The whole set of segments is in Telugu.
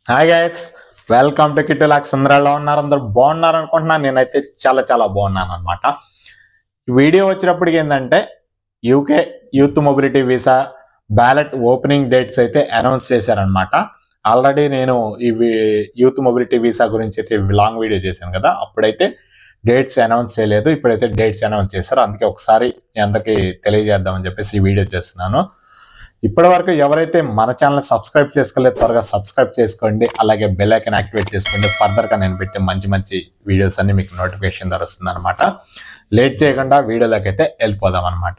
Hi guys, welcome to Kittu లాక్స్. అందరూ ఉన్నారు, అందరూ బాగున్నారు అనుకుంటున్నాను. నేనైతే చాలా బాగున్నాను అనమాట. వీడియో వచ్చినప్పటికి ఏంటంటే UK youth mobility visa ballot opening dates అయితే అనౌన్స్ చేశారనమాట. ఆల్రెడీ నేను ఈ యూత్ మొబిలిటీ వీసా గురించి అయితే లాంగ్ వీడియో చేశాను కదా, అప్పుడైతే డేట్స్ అనౌన్స్ చేయలేదు. ఇప్పుడైతే డేట్స్ అనౌన్స్ చేశారు. అందుకే ఒకసారి మీ అందరికీ తెలియజేద్దామని చెప్పేసి ఈ వీడియో చేస్తున్నాను. ఇప్పటి వరకు ఎవరైతే మన ఛానల్ సబ్స్క్రైబ్ చేసుకోలేదు త్వరగా సబ్స్క్రైబ్ చేసుకోండి, అలాగే బెల్ ఐకాన్ యాక్టివేట్ చేసుకోండి. ఫర్దర్గా నేను పెట్టే మంచి వీడియోస్ అన్ని మీకు నోటిఫికేషన్ ద్వారా వస్తుంది అనమాట. లేట్ చేయకుండా వీడియోలోకి అయితే వెళ్ళిపోదాం అనమాట.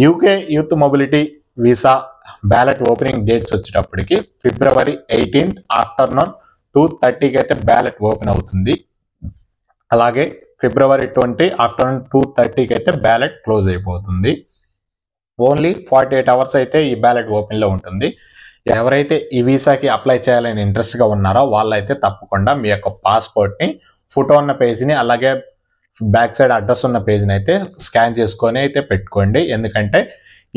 UK youth mobility visa ballot opening dates వచ్చేటప్పటికి February 18 ఆఫ్టర్నూన్ 2:30కి అయితే బ్యాలెట్ ఓపెన్ అవుతుంది. అలాగే February 20 ఆఫ్టర్నూన్ 2:30కి అయితే బ్యాలెట్ క్లోజ్ అయిపోతుంది. ఓన్లీ 48 అవర్స్ అయితే ఈ బ్యాలెట్ ఓపెన్లో ఉంటుంది. ఎవరైతే ఈ వీసాకి అప్లై చేయాలని ఇంట్రెస్ట్గా ఉన్నారో వాళ్ళైతే తప్పకుండా మీ యొక్క పాస్పోర్ట్ని ఫోటో ఉన్న పేజ్ని అలాగే బ్యాక్ సైడ్ అడ్రస్ ఉన్న పేజ్ని అయితే స్కాన్ చేసుకొని అయితే పెట్టుకోండి. ఎందుకంటే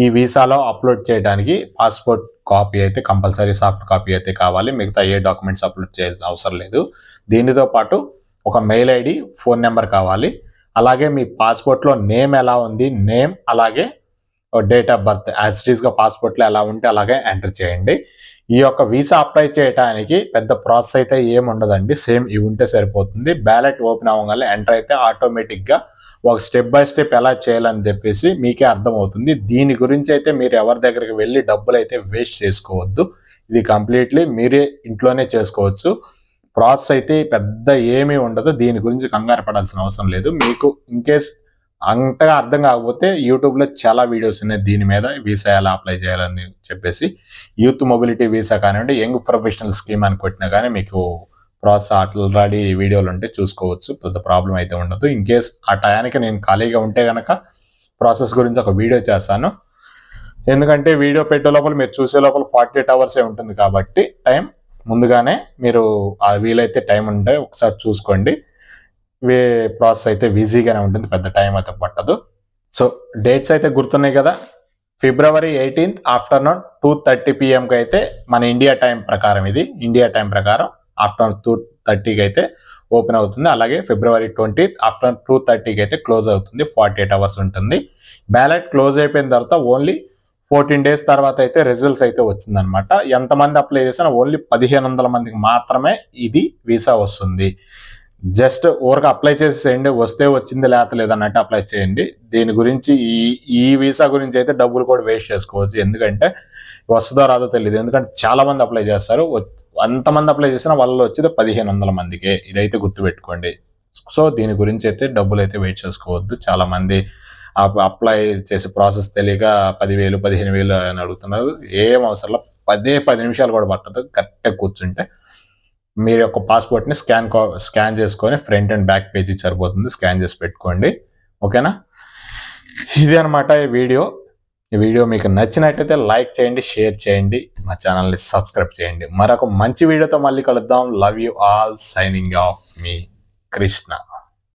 ఈ వీసాలో అప్లోడ్ చేయడానికి పాస్పోర్ట్ కాపీ అయితే కంపల్సరీ సాఫ్ట్ కాపీ అయితే కావాలి. మిగతా ఏ డాక్యుమెంట్స్ అప్లోడ్ చేయాల్సిన అవసరం లేదు. దీనితో పాటు ఒక మెయిల్ ఐడి, ఫోన్ నెంబర్ కావాలి. అలాగే మీ పాస్పోర్ట్లో నేమ్ ఎలా ఉంది, నేమ్ అలాగే date of birth as it ఈస్గా పాస్పోర్ట్లో ఎలా ఉంటే అలాగే ఎంటర్ చేయండి. ఈ యొక్క వీసా అప్లై చేయడానికి పెద్ద ప్రాసెస్ అయితే ఏమి ఉండదండి. సేమ్ ఇవి ఉంటే సరిపోతుంది. బ్యాలెట్ ఓపెన్ అవ్వగానే ఎంటర్ అయితే ఆటోమేటిక్గా ఒక స్టెప్ బై స్టెప్ ఎలా చేయాలని చెప్పేసి మీకే అర్థమవుతుంది. దీని గురించి అయితే మీరు ఎవరి దగ్గరికి వెళ్ళి డబ్బులు అయితే వేస్ట్ చేసుకోవద్దు. ఇది కంప్లీట్లీ మీరే ఇంట్లోనే చేసుకోవచ్చు. ప్రాసెస్ అయితే పెద్ద ఏమీ ఉండదు. దీని గురించి కంగారు పడాల్సిన అవసరం లేదు. మీకు ఇన్కేస్ అంతగా అర్థం కాకపోతే యూట్యూబ్లో చాలా వీడియోస్ ఉన్నాయి దీని మీద, వీసా ఎలా అప్లై చేయాలని చెప్పేసి. యూత్ మొబిలిటీ వీసా కానివ్వండి, యంగ్ ప్రొఫెషనల్ స్కీమ్ అని కొట్టినా కానీ మీకు ప్రాసెస్ ఆల్రెడీ వీడియోలు ఉంటే చూసుకోవచ్చు. పెద్ద ప్రాబ్లం అయితే ఉండదు. ఇన్ కేస్ ఆ టయానికి నేను ఖాళీగా ఉంటే కనుక ప్రాసెస్ గురించి ఒక వీడియో చేస్తాను. ఎందుకంటే వీడియో పెట్టే లోపల మీరు చూసే లోపల 48 అవర్సే ఉంటుంది కాబట్టి టైం ముందుగానే మీరు వీలైతే టైం ఉంటే ఒకసారి చూసుకోండి. ప్రాసెస్ అయితే ఈజీగానే ఉంటుంది, పెద్ద టైం అయితే పట్టదు. సో డేట్స్ అయితే గుర్తున్నాయి కదా. February 18 ఆఫ్టర్నూన్ 2:30 PM అయితే మన ఇండియా టైం ప్రకారం, ఇది ఇండియా టైం ప్రకారం ఆఫ్టర్నూన్ 2:30కి అయితే ఓపెన్ అవుతుంది. అలాగే February 20 ఆఫ్టర్నూన్ 2:30కి అయితే క్లోజ్ అవుతుంది. 48 అవర్స్ ఉంటుంది. బ్యాలెట్ క్లోజ్ అయిపోయిన తర్వాత ఓన్లీ 14 days తర్వాత అయితే రిజల్ట్స్ అయితే వచ్చిందనమాట. ఎంతమంది అప్లై చేసినా ఓన్లీ 1500 మందికి మాత్రమే ఇది వీసా వస్తుంది. జస్ట్ ఊరికి అప్లై చేసేయండి, వస్తే వచ్చింది లేదన్నట్టు అప్లై చేయండి. దీని గురించి ఈ వీసా గురించి అయితే డబ్బులు కూడా వేస్ట్ చేసుకోవచ్చు. ఎందుకంటే వస్తుందో రాదో తెలియదు. ఎందుకంటే చాలా మంది అప్లై చేస్తారు. అంతమంది అప్లై చేసినా వాళ్ళు వచ్చేది 1500 మందికే. ఇదైతే గుర్తుపెట్టుకోండి. సో దీని గురించి అయితే డబ్బులు అయితే వేస్ట్ చేసుకోవద్దు. చాలా మంది అప్లై చేసే ప్రాసెస్ తెలియక 10,000 15,000 అని అడుగుతున్నారు. ఏం అవసరం, 10 నిమిషాలు కూడా పట్టదు. కరెక్ట్గా కూర్చుంటే మీరు యొక్క పాస్పోర్ట్ని స్కాన్ చేసుకొని ఫ్రంట్ అండ్ బ్యాక్ పేజీ సరిపోతుంది. స్కాన్ చేసి పెట్టుకోండి. ఓకేనా? ఇది అనమాట ఈ వీడియో మీకు నచ్చినట్టయితే లైక్ చేయండి, షేర్ చేయండి, మా ఛానల్ని సబ్స్క్రైబ్ చేయండి. మరొక మంచి వీడియోతో మళ్ళీ కలుద్దాం. Love you all. Signing off me Krishna.